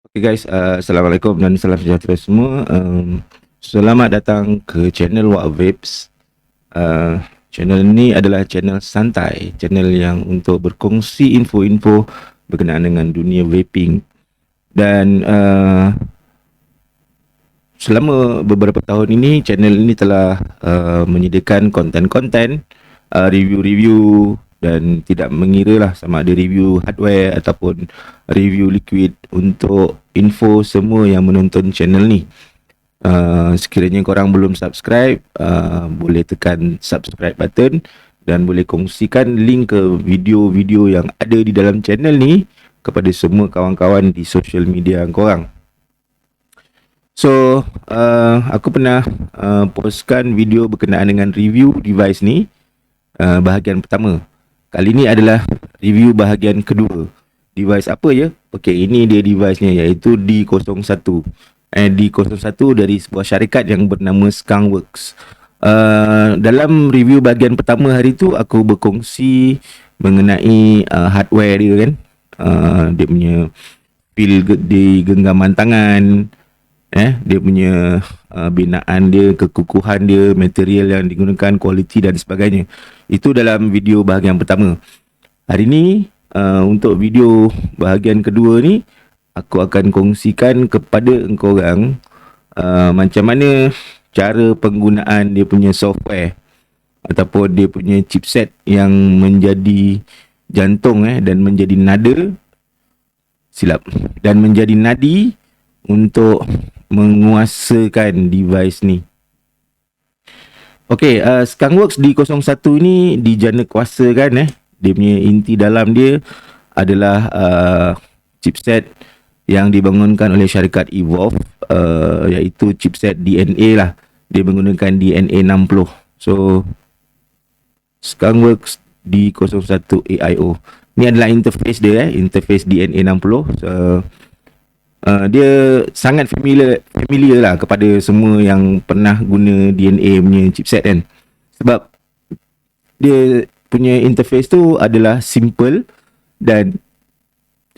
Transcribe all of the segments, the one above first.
Okay guys, Assalamualaikum dan salam sejahtera semua. Selamat datang ke channel Wak Vapes. Channel ni adalah channel santai, channel yang untuk berkongsi info-info berkenaan dengan dunia vaping. Dan selama beberapa tahun ini, channel ini telah menyediakan konten-konten, review-review, dan tidak mengira lah sama ada review hardware ataupun review liquid untuk info semua yang menonton channel ni. Sekiranya korang belum subscribe, boleh tekan subscribe button dan boleh kongsikan link ke video-video yang ada di dalam channel ni kepada semua kawan-kawan di social media korang. So, aku pernah postkan video berkenaan dengan review device ni, bahagian pertama. Kali ni adalah review bahagian kedua. Device apa ya? Okey, ini dia device-nya, iaitu D01. D01 dari sebuah syarikat yang bernama Skunkworks. Dalam review bahagian pertama hari tu, aku berkongsi mengenai hardware dia kan. Dia punya feel di genggaman tangan, dia punya binaan dia, kekukuhan dia, material yang digunakan, kualiti dan sebagainya. Itu dalam video bahagian pertama. Hari ni untuk video bahagian kedua ni, aku akan kongsikan kepada engkorang macam mana cara penggunaan dia punya software ataupun dia punya chipset yang menjadi jantung dan menjadi nadi untuk menguasakan device ni. Okey, Skunkworks D01 ni dijana kuasakan dia punya inti dalam dia adalah chipset yang dibangunkan oleh syarikat Evolve, iaitu chipset DNA lah. Dia menggunakan DNA 60. So Skunkworks D01 AIO. Ni adalah interface dia, interface DNA 60. Dia sangat familiar lah kepada semua yang pernah guna DNA punya chipset kan. Sebab dia punya interface tu adalah simple dan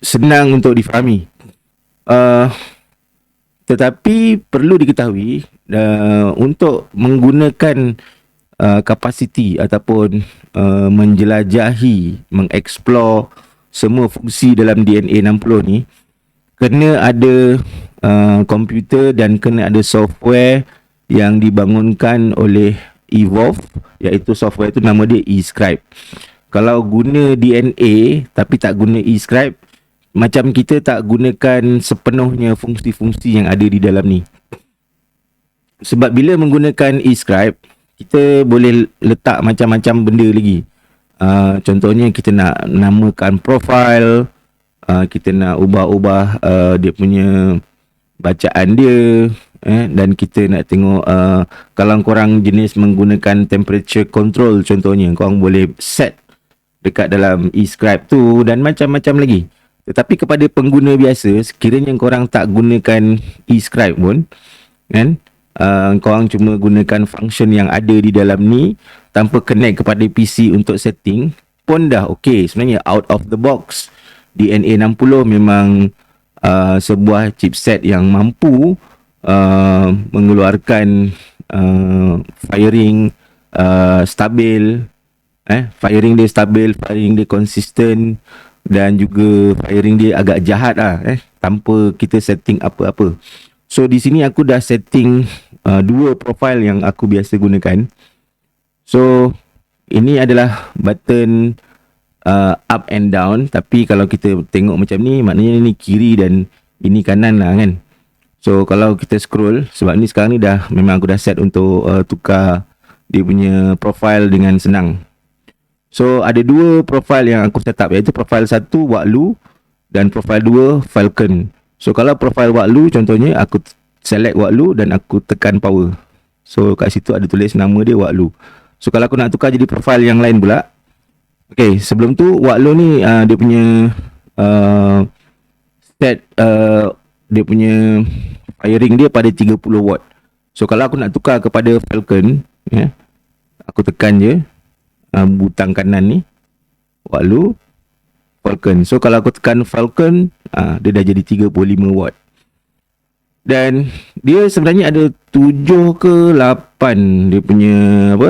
senang untuk difahami. Tetapi perlu diketahui untuk menggunakan kapasiti ataupun menjelajahi, mengeksplor semua fungsi dalam DNA 60 ni, kena ada komputer dan kena ada software yang dibangunkan oleh Evolve, iaitu software tu nama dia eScribe. Kalau guna DNA tapi tak guna eScribe, macam kita tak gunakan sepenuhnya fungsi-fungsi yang ada di dalam ni. Sebab bila menggunakan eScribe, kita boleh letak macam-macam benda lagi. Contohnya kita nak namakan profile, kita nak ubah-ubah dia punya bacaan dia, dan kita nak tengok kalau korang jenis menggunakan temperature control contohnya, korang boleh set dekat dalam eScribe tu dan macam-macam lagi. Tetapi kepada pengguna biasa, sekiranya korang tak gunakan eScribe pun kan, korang cuma gunakan function yang ada di dalam ni tanpa connect kepada PC untuk setting pun dah okey. Sebenarnya out of the box, DNA 60 memang sebuah chipset yang mampu mengeluarkan firing stabil, firing dia stabil, firing dia konsisten, dan juga firing dia agak jahat lah, tanpa kita setting apa-apa. So di sini aku dah setting dua profile yang aku biasa gunakan. So ini adalah button up and down, tapi kalau kita tengok macam ni, maknanya ni kiri dan ini kanan lah kan. So kalau kita scroll, sebab ni sekarang ni memang aku dah set untuk tukar dia punya profile dengan senang. So ada dua profile yang aku set up, iaitu profile 1 Waklu dan profile 2 Falcon. So kalau profile Waklu contohnya, aku select Waklu dan aku tekan power. So kat situ ada tulis nama dia Waklu. So kalau aku nak tukar jadi profile yang lain pula, okey, sebelum tu Waklu ni dia punya set dia punya firing dia pada 30 watt. So kalau aku nak tukar kepada Falcon, aku tekan je butang kanan ni, Waklu, Falcon. So kalau aku tekan Falcon, dia dah jadi 35 watt. Dan dia sebenarnya ada 7 ke 8 dia punya apa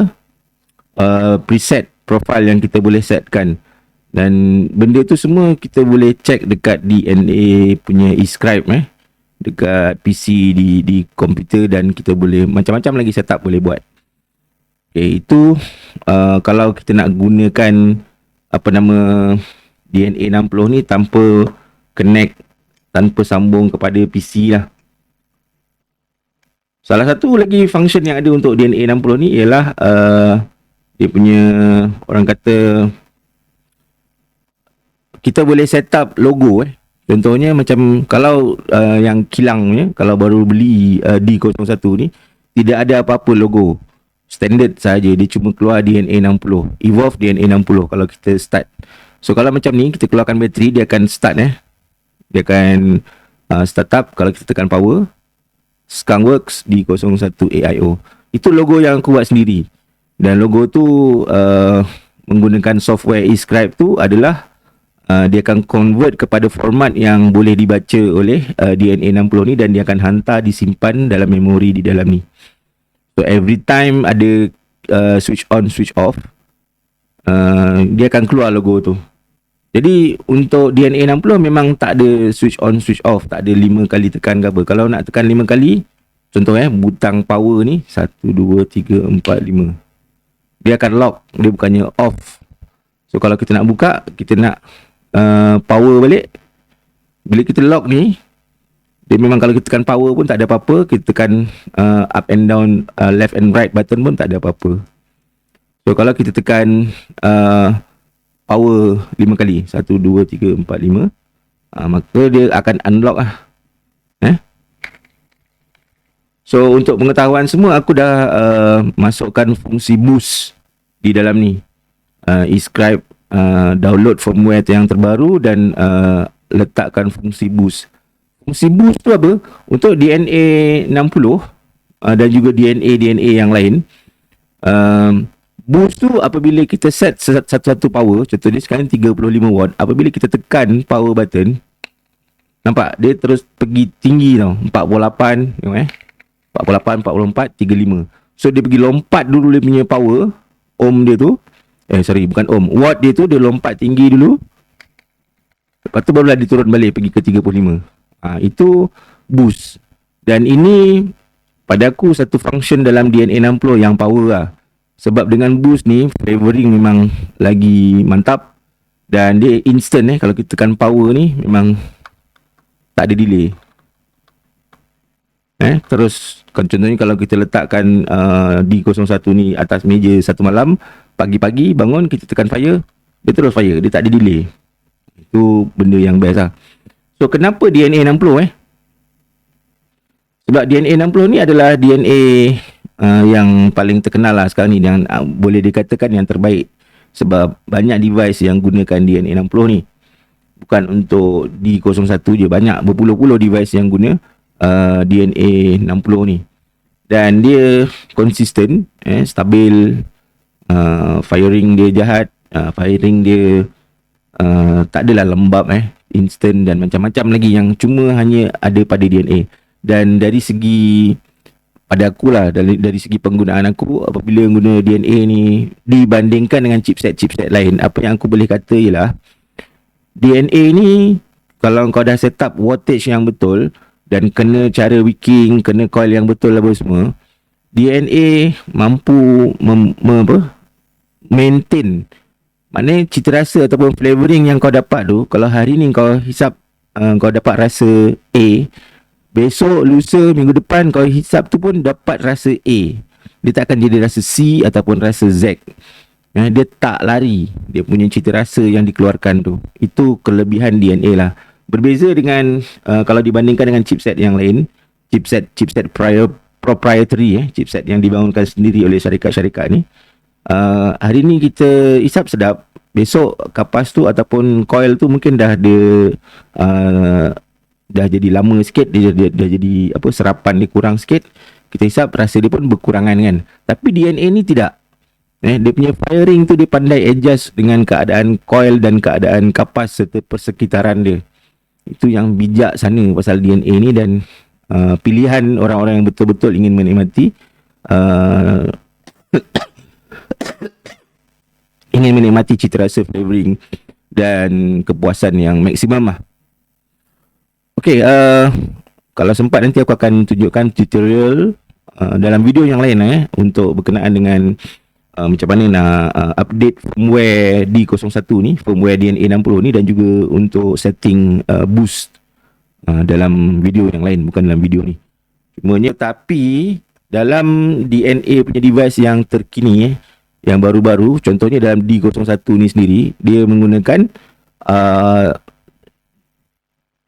preset profile yang kita boleh setkan. Dan benda tu semua kita boleh check dekat DNA punya e-scribe dekat PC di komputer, dan kita boleh macam-macam lagi setup boleh buat. Okay, itu kalau kita nak gunakan apa nama DNA 60 ni tanpa connect, tanpa sambung kepada PC lah. Salah satu lagi function yang ada untuk DNA 60 ni ialah dia punya, orang kata, kita boleh set up logo. Contohnya macam kalau yang kilangnya, kalau baru beli D01 ni, tidak ada apa-apa logo. Standard saja, dia cuma keluar DNA 60, evolve DNA 60 kalau kita start. So kalau macam ni, kita keluarkan bateri, dia akan start dia akan start up kalau kita tekan power. Skunkworks D01 AIO. Itu logo yang aku buat sendiri. Dan logo tu menggunakan software e-scribe tu adalah dia akan convert kepada format yang boleh dibaca oleh DNA 60 ni, dan dia akan hantar disimpan dalam memori di dalam ni. So every time ada switch on switch off, dia akan keluar logo tu. Jadi untuk DNA 60 memang tak ada switch on switch off, tak ada 5 kali tekan ke apa. Kalau nak tekan 5 kali, contoh butang power ni 1 2 3 4 5, dia akan lock, dia bukannya off. So kalau kita nak buka, kita nak power balik, bila kita lock ni, dia memang kalau kita tekan power pun tak ada apa-apa, kita tekan up and down, left and right button pun tak ada apa-apa. So kalau kita tekan power 5 kali, 1 2 3 4 5, maka dia akan unlock lah. So untuk pengetahuan semua, aku dah masukkan fungsi boost di dalam ni. E-scribe download firmware yang terbaru dan letakkan fungsi boost. Fungsi boost tu apa? Untuk DNA 60 dan juga DNA yang lain. Boost tu apabila kita set satu-satu power, contoh dia sekarang 35 watt, apabila kita tekan power button, nampak dia terus pergi tinggi tau, 48, tengok 48, 44, 35. So dia pergi lompat dulu dia punya power, ohm dia tu, bukan ohm, watt dia tu, dia lompat tinggi dulu, lepas tu barulah dia turun balik pergi ke 35. Itu boost. Dan ini pada aku satu function dalam DNA 60 yang power lah. Sebab dengan boost ni, flavoring memang lagi mantap. Dan dia instant kalau kita tekan power ni, memang tak ada delay. Terus contohnya kalau kita letakkan D01 ni atas meja satu malam, pagi-pagi bangun kita tekan fire, dia terus fire, dia tak ada delay. Itu benda yang best lah. So kenapa DNA 60 Sebab DNA 60 ni adalah DNA yang paling terkenal lah sekarang ni, dan boleh dikatakan yang terbaik. Sebab banyak device yang gunakan DNA 60 ni. Bukan untuk D01 je, banyak berpuluh-puluh device yang guna DNA 60 ni. Dan dia konsisten, stabil, firing dia jahat, firing dia tak adalah lembab, instant dan macam-macam lagi yang cuma hanya ada pada DNA. Dan dari segi, pada aku lah, dari segi penggunaan aku, apabila guna DNA ni dibandingkan dengan chipset lain, apa yang aku boleh kata ialah DNA ni, kalau kau dah set up wattage yang betul dan kena cara wicking, kena coil yang betul apa semua, DNA mampu maintain. Maknanya cita rasa ataupun flavoring yang kau dapat tu, kalau hari ni kau hisap kau dapat rasa A, besok, lusa, minggu depan kau hisap tu pun dapat rasa A. Dia tak akan jadi rasa C ataupun rasa Z. Dia tak lari, dia punya cita rasa yang dikeluarkan tu. Itu kelebihan DNA lah. Berbeza dengan kalau dibandingkan dengan chipset yang lain, chipset proprietary, chipset yang dibangunkan sendiri oleh syarikat-syarikat ni. Hari ni kita hisap sedap, besok kapas tu ataupun coil tu mungkin dah jadi lama sikit, dia jadi serapan dia kurang sikit, kita hisap rasa dia pun berkurangan kan. Tapi DNA ni tidak. Dia punya firing tu dia pandai adjust dengan keadaan coil dan keadaan kapas serta persekitaran dia. Itu yang bijak sana pasal DNA ni. Dan pilihan orang-orang yang betul-betul ingin menikmati uh, cita rasa flavoring dan kepuasan yang maksimum lah. Okay, kalau sempat nanti aku akan tunjukkan tutorial dalam video yang lain untuk berkenaan dengan macam mana nak update firmware D01 ni, firmware DNA 60 ni, dan juga untuk setting boost dalam video yang lain, bukan dalam video ni. Cumanya tapi dalam DNA punya device yang terkini yang baru-baru, contohnya dalam D01 ni sendiri, dia menggunakan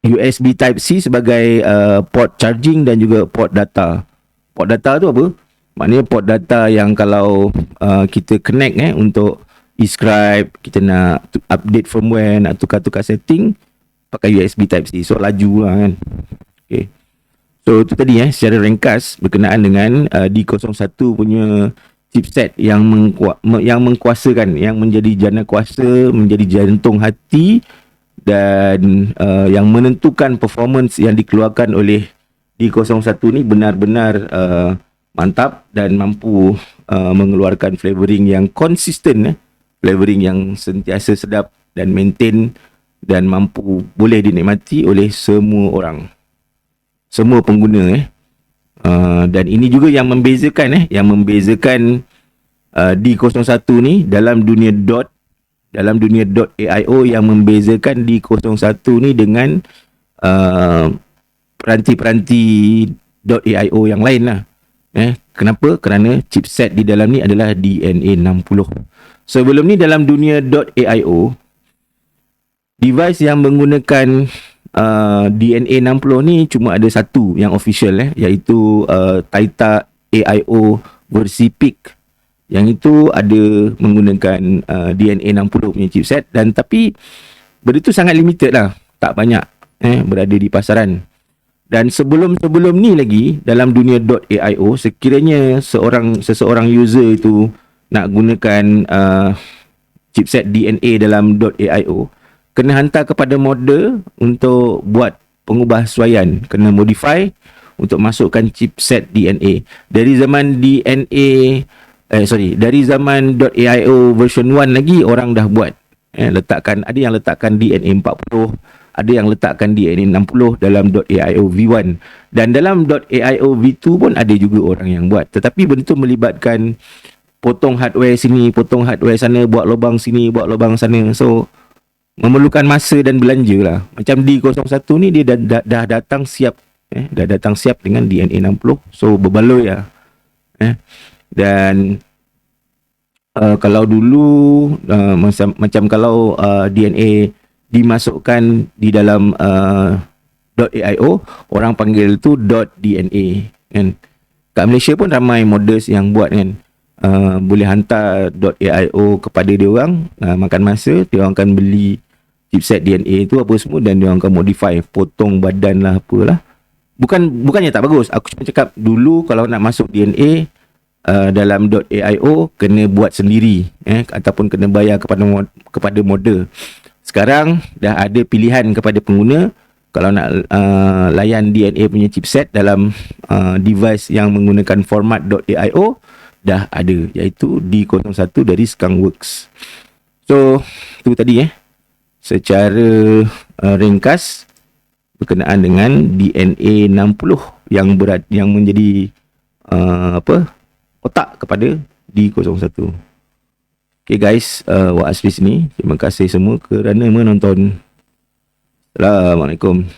USB Type-C sebagai port charging dan juga port data. Port data tu apa? Maknanya port data yang kalau kita connect untuk e-scribe, kita nak update firmware, nak tukar-tukar setting, pakai USB Type-C. So laju lah kan. Okay. So itu tadi secara ringkas berkenaan dengan D01 punya chipset yang mengkuasakan, yang menjadi jana kuasa, menjadi jantung hati dan yang menentukan performance yang dikeluarkan oleh D01 ni benar-benar mantap dan mampu mengeluarkan flavoring yang konsisten, flavoring yang sentiasa sedap dan maintain dan mampu boleh dinikmati oleh semua orang, semua pengguna dan ini juga yang membezakan D01 ni dalam dunia .aio, yang membezakan D01 ni dengan peranti-peranti .aio yang lain lah. Kenapa? Kerana chipset di dalam ni adalah DNA 60. Sebelum ni dalam dunia .aio, device yang menggunakan DNA 60 ni cuma ada satu yang official iaitu Taita AIO versi Peak. Yang itu ada menggunakan DNA 60 punya chipset, dan tapi benda tu sangat limited lah, tak banyak berada di pasaran. Dan sebelum ni lagi dalam dunia .aio, sekiranya seseorang user itu nak gunakan chipset DNA dalam .aio, kena hantar kepada modder untuk buat pengubahsuaian, kena modify untuk masukkan chipset DNA. Dari zaman dari zaman .aio version 1 lagi orang dah buat, ada yang letakkan DNA 40, ada yang letakkan DNA 60 dalam .aio V1, dan dalam .aio V2 pun ada juga orang yang buat. Tetapi benda tu melibatkan potong hardware sini, potong hardware sana, buat lubang sini, buat lubang sana. So memerlukan masa dan belanja lah. Macam D01 ni dia dah datang siap, dah datang siap dengan DNA 60. So berbaloi lah. Dan kalau dulu macam kalau DNA dimasukkan di dalam .aio, orang panggil tu .dna kan. Kat Malaysia pun ramai modders yang buat kan. Boleh hantar .aio kepada dia orang, makan masa, dia orang akan beli chipset DNA tu apa semua, dan dia orang akan modify, potong badan lah apalah. Bukannya tak bagus, aku cuma cakap dulu kalau nak masuk DNA dalam .aio kena buat sendiri, ataupun kena bayar kepada modder. Sekarang dah ada pilihan kepada pengguna kalau nak layan DNA punya chipset dalam device yang menggunakan format .aio, dah ada, iaitu D01 dari Skunkworks. So tu tadi secara ringkas berkenaan dengan DNA 60 yang menjadi otak kepada D01. Okay guys, Wak Asri sini. Terima kasih semua kerana menonton. Assalamualaikum.